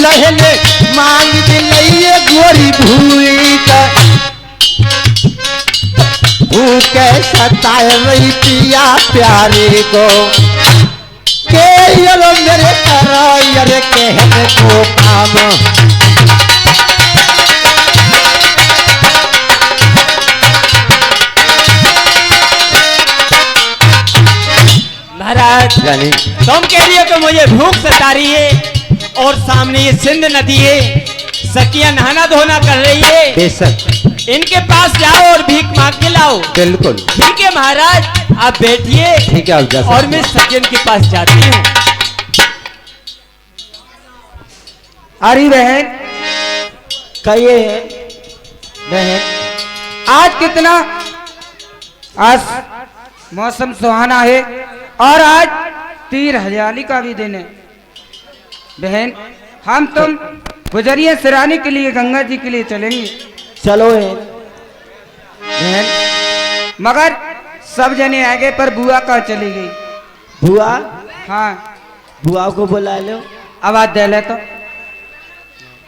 दुल्हन मांग दिलैये गोरी भूई का भूखे सताए रही पिया प्यारे को के यलो मेरे करो यरे कहने को काम महाराज तुम कह रही हो कि मुझे भूख सता रही है और सामने ये सिंध नदी है, सखियां नहाना धोना कर रही है। बेशक इनके पास जाओ और भीख मांग के लाओ। बिल्कुल ठीक है महाराज, आप बैठिए। ठीक है, आप जा सकते और मैं सज्जन के पास जाती हूँ। अरे बहन कहिए बहन, आज कितना आज मौसम सुहाना है और आज तीर हरियाली का भी दिन है। बहन हम तुम गुजरिया सिराने के लिए गंगा जी के लिए चलेंगे। चलो बहन मगर सब जने आगे पर बुआ कहाँ चली गई? बुआ, हाँ बुआ को बुला लो। आवाज दे ले तो।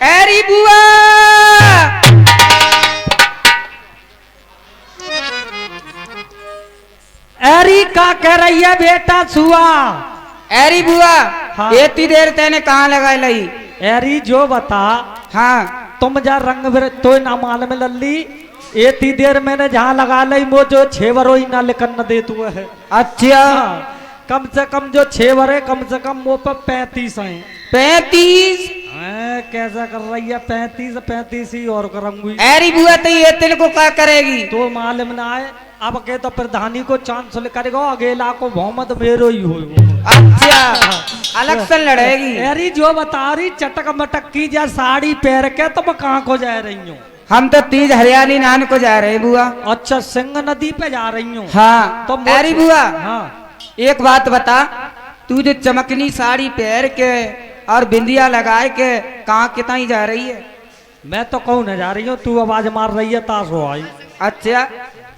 एरी बुआ, एरी का कह रही है बेटा सुआ? एरी बुआ हाँ। इतनी देर तेने कहाँ लगा लई? एरी जो बता, हाँ तुम जा रंग तो ना माल में लल्ली, इतनी देर मैंने जहाँ लगा ली वो जो 6 वरो ही ना लिखन न दे तू है। अच्छा हाँ, कम से कम जो 6 वरे कम से कम वो पर 35 है। 35? कैसा कर रही है? 35 ही और करूंगी। एरी बुआ तो ये तेरे को क्या करेगी? तो मालूम ना आए, अब के तो प्रधानी को चांस करेगा, अगेला को बहुमत मेरो ही हो। अच्छा इलेक्शन लड़ेगी? अरे जो बता रही चटक मटक की जा साड़ी पहन के तुम कहाँ को जा रही हो? हम तो तीज हरियाली नहाने को जा रहे बुआ। अच्छा, सिंह नदी पे जा रही हूँ। हाँ तो एरी बुआ हाँ, एक बात बता, तू जो चमकनी साड़ी पहन के और बिंदिया लगाए के कहाँ कितना ही जा रही है? मैं तो कहूँ न जा रही हूँ, तू आवाज मार रही है तासो आई। अच्छा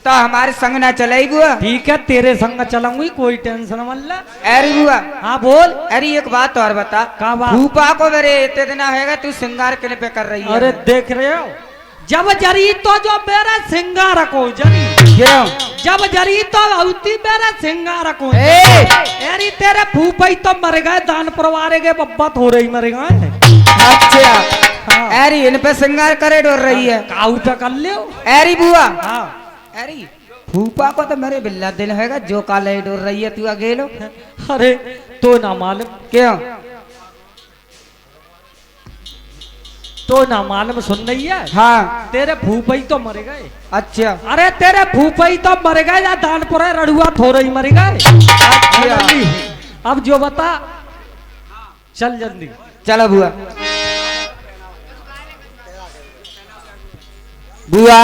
तो हमारे संग ना चलेगी बुआ? ठीक है, तेरे संग चलूंगी, कोई टेंशन मत ले। एरी बुआ हाँ बोल। अरे एक बात और बता, क्या बात? भूपा को मेरे इतने दिन होगा तू श्रृंगार के पे कर रही है? अरे देख रहे हो, जब जरी तो जो मेरा सिंगार को जरी, क्यों? जब जरी तो औती मेरा सिंगार को। ए! अरे तेरे भूपाई तो मर गए, दान परवारे के बब्बत हो रही मर गए। अच्छा हाँ। एरी इन पे श्रृंगार करे डोर रही है? काऊ पे कर ले। एरी बुआ हाँ। अरे फूफा को तो मेरे बिल्ला दिन हैगा जो काले डोर रही है तू अगे लो। अरे तो ना मालूम, क्यों? तो ना मालूम सुन रही है? हाँ तेरे भूपाई तो मर गए। अच्छा अरे तेरे भूपाई तो मर गए या दानपुर रड़ुआ थोड़े ही मर गए। अच्छा अब जो बता, चल जल्दी। चलो बुआ। बुआ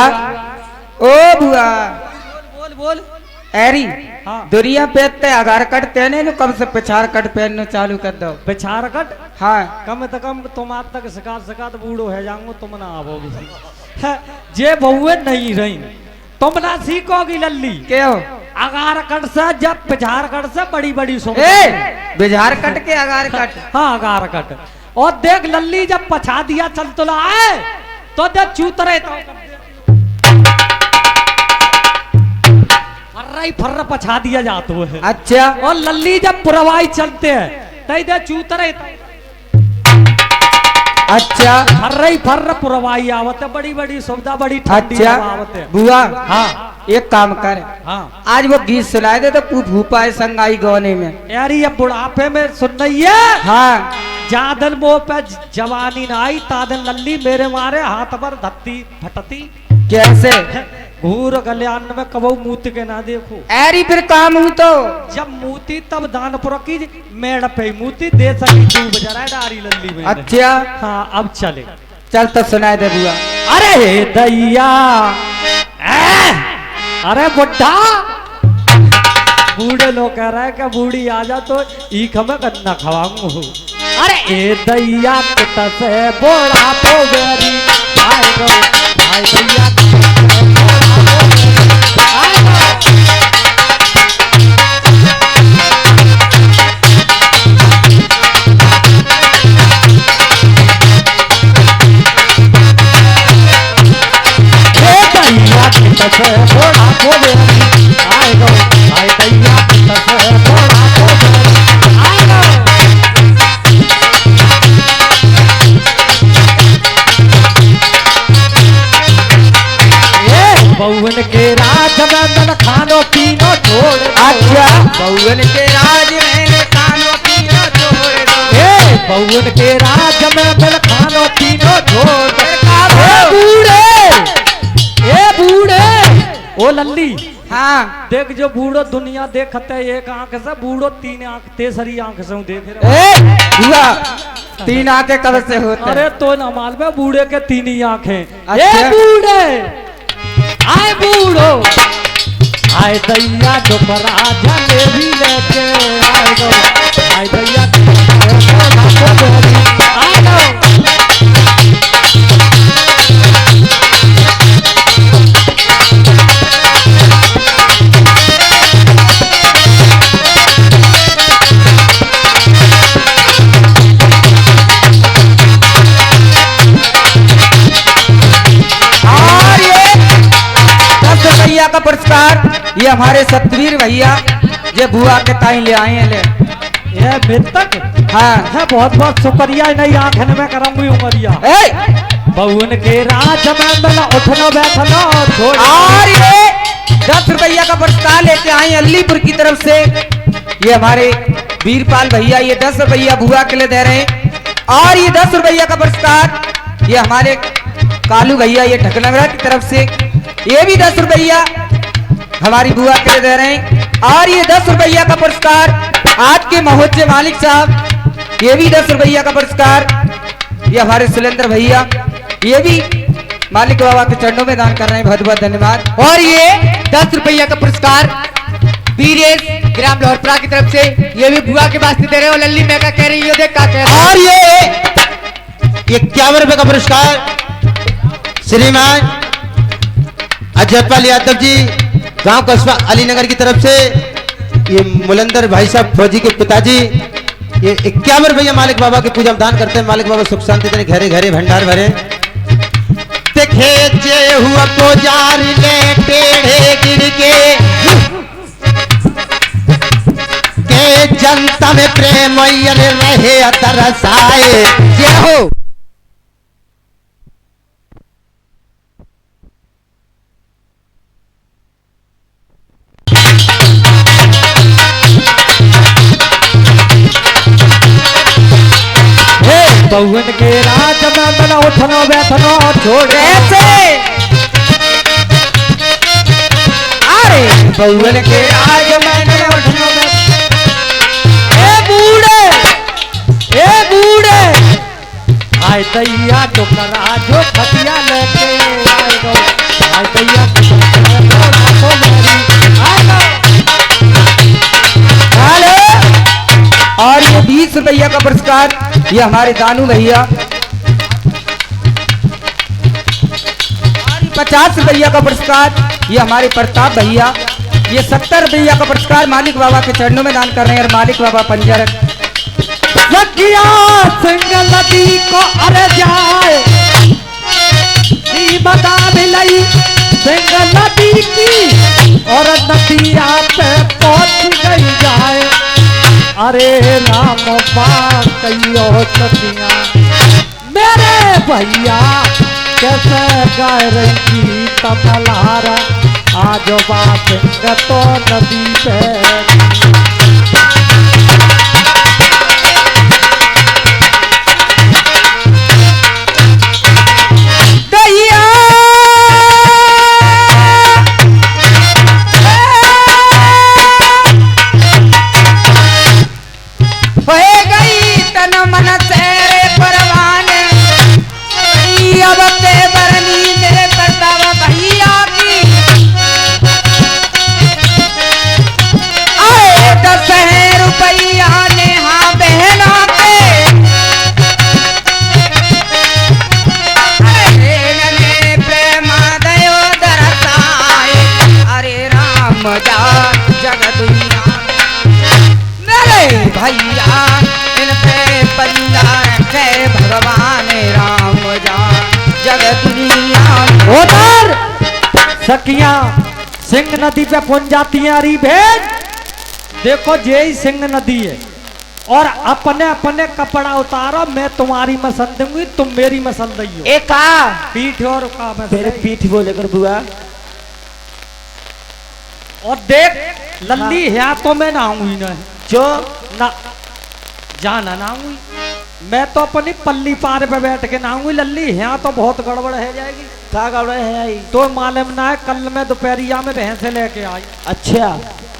ओ बुआ बोल बोल। एरी हाँ। दुरिया पेते आधार कार्ड तेने नु कब से पिछाड़ कट पहनना चालू कर दो? पिछाड़ कट? हाँ कम से कम तुम आज तक सिखात बूढ़ो है जाऊंगो, तुम ना आओगे। जे बहुए नहीं रही, तुम ना सीखोगी लल्ली। क्यों? अगार कट से, जब पिछाड़ कट से बड़ी बड़ी सुन। बिहार कट के आगार कट? हाँ अगार कट। और देख लल्ली जब पछा दिया चल तुला आए तो देख चूतरे तो फर्र पछा दिया जाता है। अच्छा और लल्ली जब पुरवाई चलते हैं तई दे चूतरे तो अच्छा फर्र पुरवाई आवत है, बड़ी बड़ी सुविधा, बड़ी ठंडी अच्छा हवा आवत है। बुआ हाँ एक काम कर, हाँ आज वो गीत सुनाए दे तो तू भूपा है संग आई गौने में। यार ये बुढ़ापे में सुन रही है। हाँ जादन मुंह पे जवानी ना आई, तादन लल्ली मेरे मारे हाथ पर धत्ती फटती। कैसे? घूर गल्यान में कबो मूत के ना देखो। एरी फिर काम हूँ तो जब मूती तब दानपुर की मेड़ पे मूती दे सकी डूब जरा डारी लल्ली में। अच्छा हाँ अब चले। चल तो सुनाए दे बुआ। अरे दैया, अरे बुढ़ा, बूढ़े लोग कह रहे हैं कि बूढ़ी आ जा तो ईख में गन्ना खवाऊंगा। अरे ए दैया कित से बोला तो बेरी भाई गो, भाई दैया तसे बोला को बेरी आए गो आए दैया तसे बोला को बेरी आए गो बउन के राज में मन खानो पीनो छोड़ दो। अच्छा बउन के राज में खानो पीनो छोड़ दो। बउन के राज में मन खानो पीनो छोड़ दो। ए बूढ़े ओ लल्ली हाँ देख जो बूढ़ो दुनिया देखते एक आंख से बूढ़ो तीन आंख तेसरी आंख से देख रहे। बुआ तीन आंखें कब से होते? अरे तो न मालूम बूढ़े के तीन ही आंखें। अच्छा। बूढ़े आए बूढ़ो आए दैया डोकरा जलेबी लेके आए गो आए दैया आए गो भैया का पुरस्कार ये हमारे सतवीर भैया ये बुआ के ताई ले आए हैं ले ये मितक हाँ है बहुत बहुत शुक्रिया नहीं आंखन में कराऊंगी उमरिया बउन के राज में मिला उठना बैठना छोड़। और ये 10 रुपया का पुरस्कार लेके आए अलीपुर की तरफ से ये हमारे वीरपाल भैया ये 10 रुपया बुआ के लिए दे रहे हैं। और ये 10 रुपया का पुरस्कार ये हमारे कालू भैया ये ढकनगरा की तरफ से ये भी 10 रुपया हमारी बुआ के लिए दे रहे हैं। और ये 10 रुपया का पुरस्कार आज के महोत्सव मालिक साहब ये भी 10 रुपया का पुरस्कार ये हमारे सुलेंद्र भैया ये भी मालिक बाबा के चरणों में दान कर रहे हैं। बहुत बहुत धन्यवाद। और ये 10 रुपया का पुरस्कार वीरेश ग्राम लोहरपुरा की तरफ से ये भी बुआ के वास्ते दे रहे हो। लल्ली मैं क्या कह रही हूँ देख क्या कह रही। और ये 51 रुपए का पुरस्कार श्रीमान अजयपाल यादव जी गांव कस्बा अलीनगर की तरफ से ये मुलंदर भाई साहब फौजी के पिताजी ये 51 रुपया मालिक बाबा की पूजा में दान करते हैं। मालिक बाबा सुख शांति देने घरे घरे भंडार भरे देखे जे हुआ पुजारी ले टेढ़े गिर के जनता में प्रेम रहे तरसाए जय हो। बउन के राज में मिला उठना बैठना छोड़। कैसे अरे बउन के राज में मिला उठना ए बूढ़े आए दैया टोकरा जो खटिया लेके आए गो आए दैया और ये 20 रुपया का पुरस्कार ये हमारे दानू भैया। 50 रुपया का पुरस्कार ये हमारे प्रताप भैया। ये 70 रुपया का पुरस्कार मालिक बाबा के चरणों में दान कर रहे हैं। और मालिक बाबा पंजरक सखिया सिंह नदी को अरे जाए बता मिलई सिंह नदी की और नदिया पे पहुंच गई जाए। अरे राम कहियो सतिया मेरे भैया कैसे गाय रही थी तमलारा आज बात तो नदी पे सखिया सिंह नदी पे पहुंच जाती है। अरे भेद देखो जे ही सिंह नदी है और अपने अपने कपड़ा उतारो, मैं तुम्हारी मसल दूंगी, तुम मेरी मसल दइयो। एक का पीठ और का मेरे पीठ बोले कर बुआ। और देख लल्ली है तो मैं नहाऊंगी ना, जो ना जाना नहाऊंगी, मैं तो अपनी पल्ली पार पे बैठ के नहाऊंगी। लल्ली है तो बहुत गड़बड़ है जाएगी। क्या गड़बड़ है आई? तो मालूम ना है, कल मैं दोपहरिया में भैंसे लेके आई, अच्छा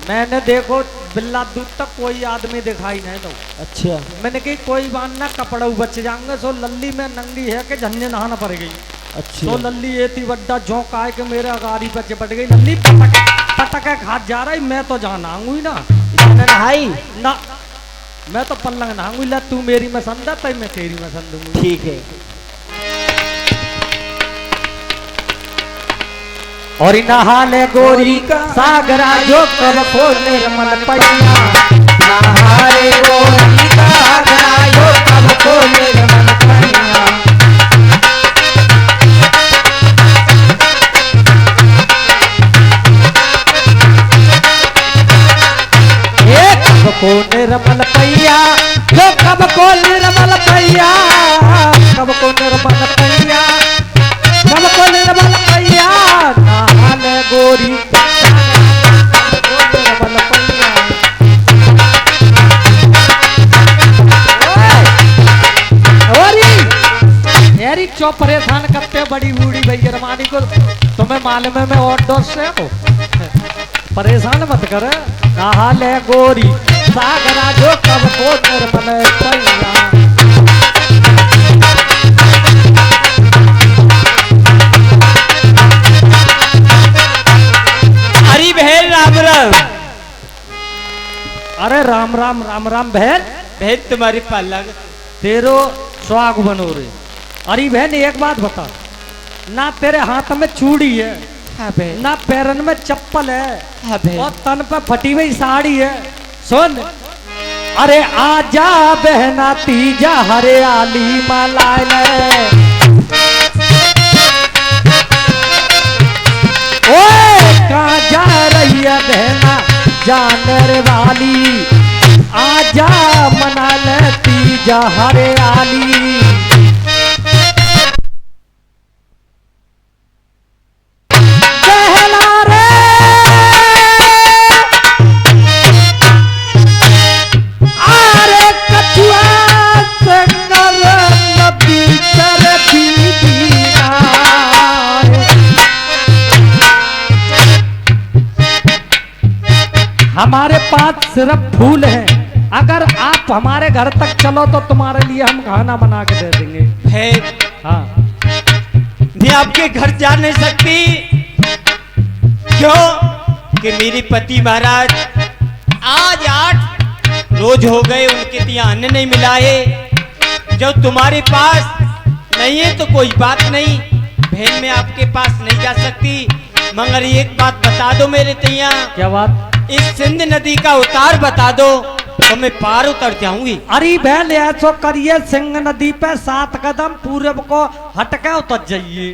मैंने देखो बिल्ला दूध तक कोई आदमी दिखाई नहीं दो। अच्छा मैंने कही कोई बात ना, कपड़ा बच जाएंगे। सो लल्ली में नंगी है कि झन्ने नहाना पड़ गई। अच्छा तो लल्ली ये थी बड्डा झोंक आए कि मेरे गाड़ी पे चिपट गई। लल्ली पटक हाथ जा रही, मैं तो जाना आऊंगी ना, नहाई ना मैं तो पल्लंग नहाऊंगी। ला तू मेरी मसंद है तो मैं तेरी मसंद दूंगी। ठीक है। और नहा ले गोरी सागरा जो कब खोले रमन पैया, नहारे गोरी का सागरा जो कब खोले रमन पैया। कब को निर्मल पैया, जो कब को निर्मल पैया, कब को निर्मल पैया, कब को निर्मल पैया, नहाल गोरी निर्मल पैया। यारी चो परेशान करते बड़ी बूढ़ी भैया रमानी को, तुम्हें मालूम है मैं आउटडोर से हो, परेशान मत कर। नहा ले गोरी सागरा जो कब को निर्मल पैया। हरी बहन राम राम। अरे राम राम राम राम बहन। बहन तुम्हारी पलंग तेरो स्वाग बनो रे। अरे बहन एक बात बता, ना तेरे हाथ में चूड़ी है, ना पैरन में चप्पल है, और तन पे फटी हुई साड़ी है। सुन, अरे आजा बहना तीजा हरियाली मलाए, ओए कहाँ जा रही है बहना जानर वाली, आजा मना ले तीजा हरियाली। हमारे पास सिर्फ फूल हैं, अगर आप हमारे घर तक चलो तो तुम्हारे लिए हम खाना बना के दे देंगे। बहन हाँ, मैं आपके घर जा नहीं सकती, क्यों कि मेरे पति महाराज आज 8 रोज हो गए, उनके लिए अन्न नहीं मिला है। जब तुम्हारे पास नहीं है तो कोई बात नहीं बहन, मैं आपके पास नहीं जा सकती, मगर एक बात बता दो मेरे तैया। क्या बात? इस सिंध नदी का उतार बता दो तो मैं पार उतर जाऊंगी। अरे बहन ऐसो करिए, सिंह नदी पे 7 कदम पूरब को हटके उतर जाइए।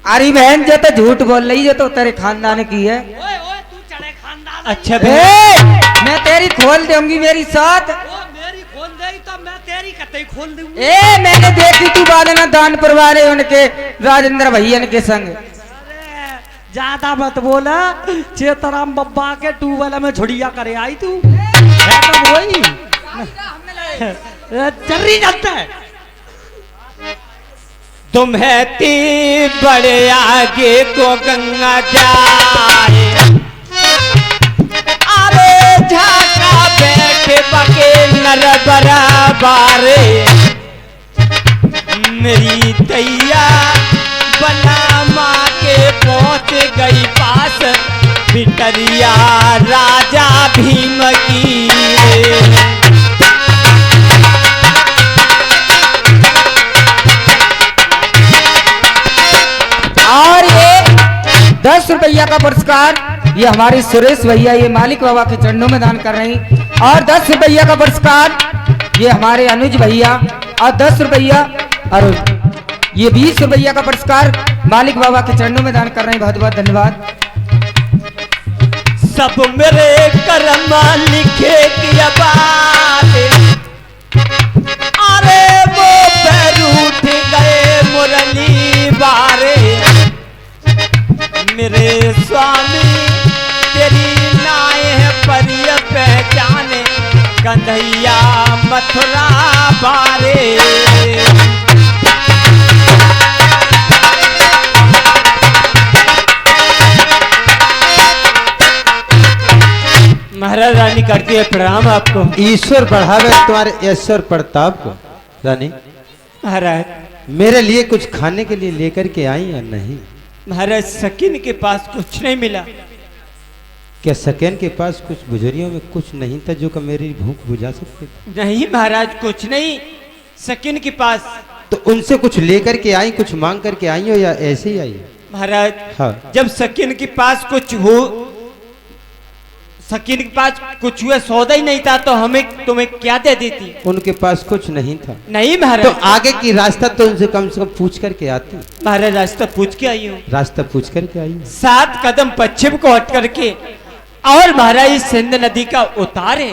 अरे बहन जो तो झूठ बोल रही, जो तो तेरे खानदान की है। ओए ओए तू चढ़े खानदान। अच्छा मैं तेरी खोल दूंगी मेरी साथ। मेरी खोल दे तो मैं तेरी कतई खोल दूंगी। ए मैंने देखी तू बादना दान परवारे उनके राजेंद्र भैया के संग। ज्यादा मत बोला, चेतराम बब्बा के ट्यूबवेल में झुड़िया करे आई तू है तो वही चर्री जाता है। तुम है ती बड़े आगे को गंगा जाए, अरे झाका बैठे बके नर बराबारे, मेरी दैया बना माँ के पहुंच गई पास, बिटरिया राजा भीम की। और ये 10 रुपया का पुरस्कार ये हमारे सुरेश भैया ये मालिक बाबा के चरणों में दान कर रहे हैं। और 10 रुपया का पुरस्कार ये हमारे अनुज भैया, और 10 रुपया अरुण ये 20 रुपया का पुरस्कार मालिक बाबा के चरणों में दान कर रहे हैं। बहुत बहुत धन्यवाद। सब मेरे कर्म लिखे किया बात, अरे वो पैर उठ गए मुरली बारे, मेरे स्वामी तेरी नाय है परिय पहचाने, कन्हैया मथुरा बारे। महाराज रानी करती है प्रणाम आपको। ईश्वर बढ़ावे तुम्हारे ऐश्वर प्रताप को। रानी महाराज, मेरे लिए कुछ खाने के लिए लेकर के आई या नहीं? महाराज सकीन के पास कुछ नहीं मिला। क्या सकेन के पास कुछ बुजुर्गों में कुछ नहीं था जो कि मेरी भूख बुझा सकते? नहीं महाराज, कुछ नहीं सकीन के पास। तो उनसे कुछ लेकर के आई, कुछ मांग करके आई हो या ऐसे ही आई? महाराज हाँ। जब सकीन के पास कुछ हो, सकीन के पास कुछ हुआ सौदा ही नहीं था तो हमें तुम्हें क्या दे देती? उनके पास कुछ नहीं था। नहीं महाराज। तो आगे की रास्ता तो उनसे कम से कम पूछ करके आती। महाराज रास्ता पूछ के आई हूँ। रास्ता पूछ करके आई। 7 कदम पश्चिम को हट करके और महाराज इस सिंध नदी का उतार है।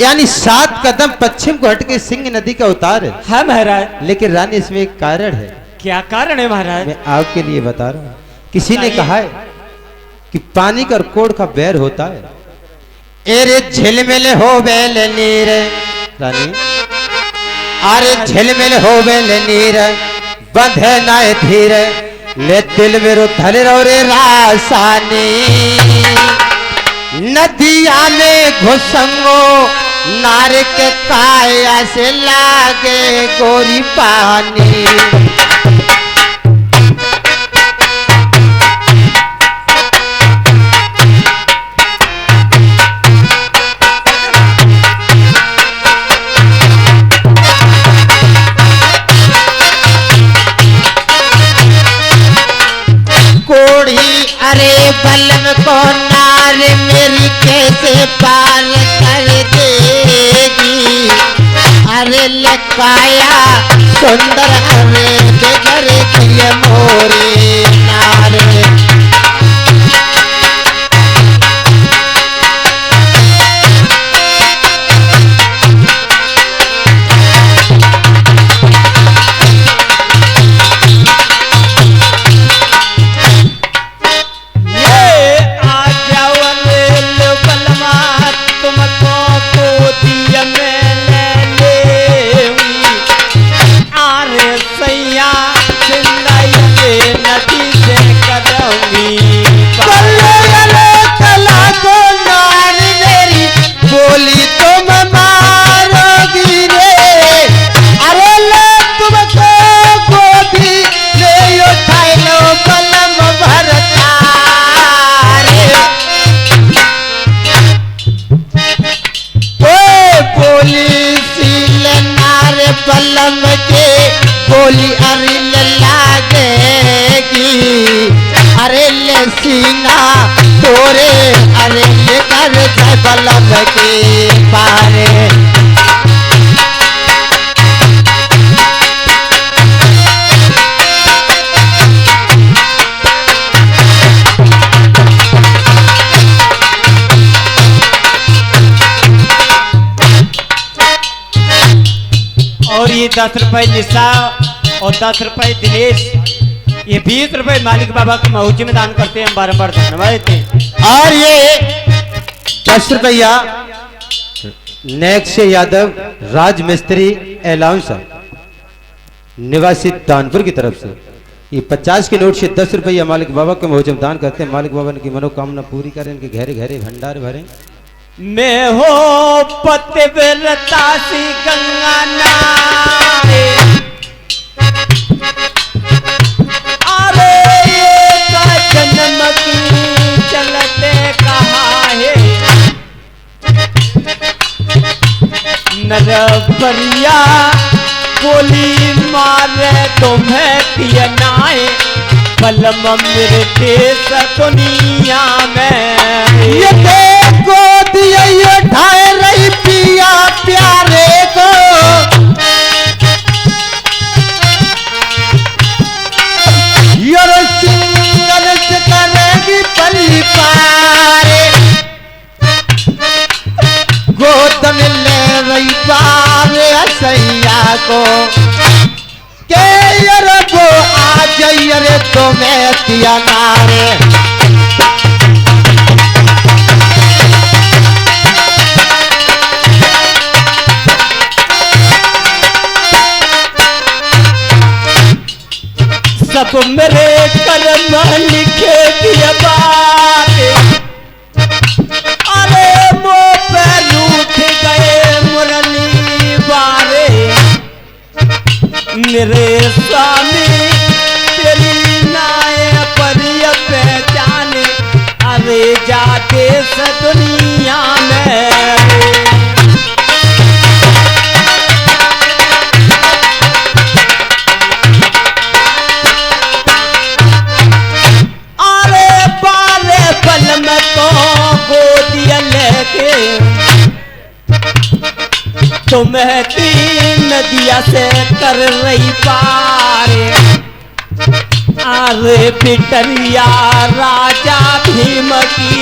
यानी 7 कदम पश्चिम को हट के सिंह नदी का उतार है। हाँ महाराज। लेकिन रानी इसमें एक कारण है। क्या कारण है महाराज? मैं आपके लिए बता रहा हूँ। किसी ने बताइए। कहा है कि पानी का और कोड़ का बैर होता है। एरे झिलमिल हो बेल नीर रानी, अरे झिलमिल हो बेल नीर, बंधे नाय धीर, ले दिल मेरो धल रो रे रासानी, नदिया में घुसंगो नार के काया से लागे गोरी पानी। कोढ़ी अरे बलम को नार मेरी कैसे पार कर देगी, अरे लकाया सुंदर अरे बेघर की मोरे नारे। बलम के बोली अरे लागेगी, अरे ले सीना तोरे अरे ले कर जाए बलम के पारे। और ये 10 रुपए निशा और 10 रुपए दिनेश, ये 20 रुपए मालिक बाबा के महुजी में दान करते हैं। हम बारम्बार धन्यवाद देते हैं। और ये 10 रुपया नेक्स्ट यादव राज मिस्त्री एलाउंस निवासी दानपुर की तरफ से, ये 50 के नोट से 10 रुपया मालिक बाबा के महुजी में दान करते हैं। मालिक बाबा की मनोकामना पूरी करें, इनके घेरे घेरे भंडार भरें। मैं हो पतिव्रता सी गंगा नारे, अरे ये का जन्म की चलते कहा है, नरबरिया बोली मारे तुम्हें पिया नाए, बलम मेरे देश दुनिया में। ये देखो दिया ढाई रही पिया प्यारे को, को के अरे वो आ जाइए रे तो मैं किया नारे सब मेरे कर्म लिखे दिया बात, अरे मो पे रूठ गए मुरली बारे, मेरे स्वामी तेरी नाय पर पहचाने, अरे जाते से दुनिया में में तो गोदिया लेके तुम्हें तीन नदिया से कर रही पार, अरे पिटरिया राजा भीम की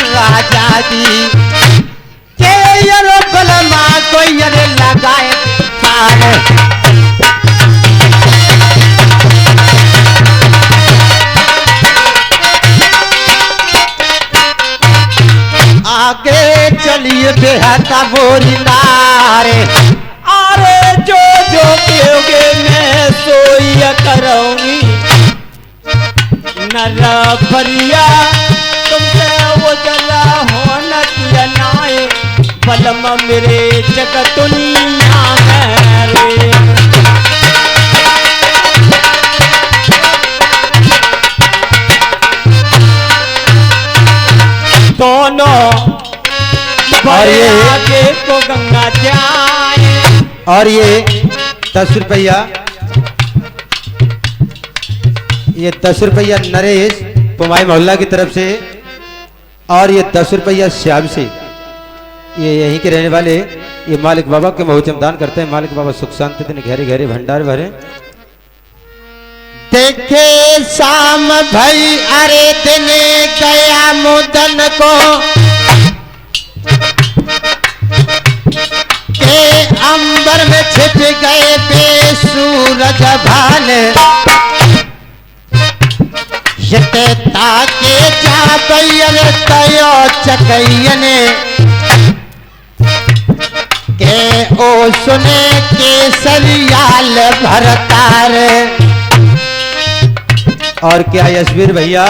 राजा जी के यरो बलमा कोई यरे लगाए पार, आगे चलिए बेहता बोरी नारे, अरे जो जो कहोगे मैं सोई करूंगी, नर भरिया तुमसे वो जला होना किया नाए, बलम मेरे जगत दुनिया में रे। दोनों और ये आगे को गंगा जाए, और ये 10 रुपया, ये 10 रुपया नरेश पुमाई मोहल्ला की तरफ से, और ये 10 रुपया श्याम से, ये यहीं के रहने वाले, ये मालिक बाबा के महुचम दान करते हैं। मालिक बाबा सुख शांति दिन घेरे घेरे भंडार भरे। देखे शाम भाई अरे दिन गया मुदन को के अंबर में छिप गए बेसूरज भाल, ताके चापैयन तयो चकैयन के ओ सुने केसरियाल भरतार। और क्या यशवीर भैया